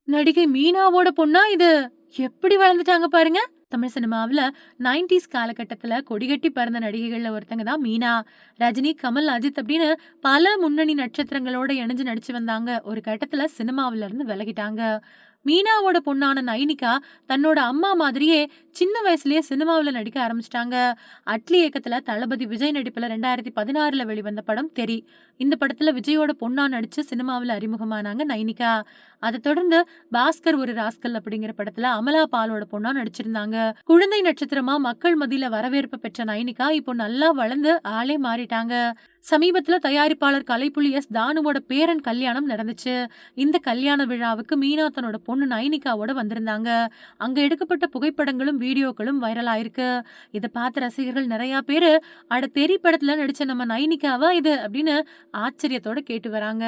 நடிகை மீனாவோட பொண்ணா இது? எப்படி வளர்ந்துட்டாங்க பாருங்க. தமிழ் சினிமாவுல 90ஸ் காலகட்டத்துல கொடிகட்டி பறந்த நடிகைகள்ல ஒருத்தங்க தான் மீனா. ரஜினி, கமல், அஜித் அப்படின்னு பல முன்னணி நட்சத்திரங்களோட இணைஞ்சு நடிச்சு வந்தாங்க. ஒரு கட்டத்துல சினிமாவுல இருந்து விலகிட்டாங்க. மீனாவோட பொண்ணான நைனிகா தன்னோட அம்மா மாதிரியே சின்ன வயசுலயே சினிமாவுல நடிக்க ஆரம்பிச்சிட்டாங்க. அட்லி இயக்கத்துல தளபதி விஜய் நடிப்புல 2016ல வெளிவந்த படம் தெறி. இந்த படத்துல விஜயோட பொண்ணா நடிச்சு சினிமாவுல அறிமுகமானாங்க நைனிகா. அதை தொடர்ந்து பாஸ்கர் ஒரு ராஸ்கல் அப்படிங்கிற படத்துல அமலா பாலோட பொண்ணா நடிச்சிருந்தாங்க. குழந்தை நட்சத்திரமா மக்கள் மத்தியில வரவேற்பு பெற்ற நைனிகா இப்போ நல்லா வளர்ந்து ஆளே மாறிட்டாங்க. சமீபத்துல தயாரிப்பாளர் கலைப்புலி எஸ் தானுவோட பேரன் கல்யாணம் நடந்துச்சு. இந்த கல்யாண விழாவுக்கு மீனா தன்னோட பொண்ணு நைனிகாவோட வந்திருந்தாங்க. அங்க எடுக்கப்பட்ட புகைப்படங்களும் வீடியோக்களும் வைரல் ஆயிருக்கு. இதை பார்த்த ரசிகர்கள் நிறைய பேரு அட தெறி படத்துல நடிச்ச நம்ம நைனிகாவா இது அப்படின்னு ஆச்சரியத்தோட கேட்டு வராங்க.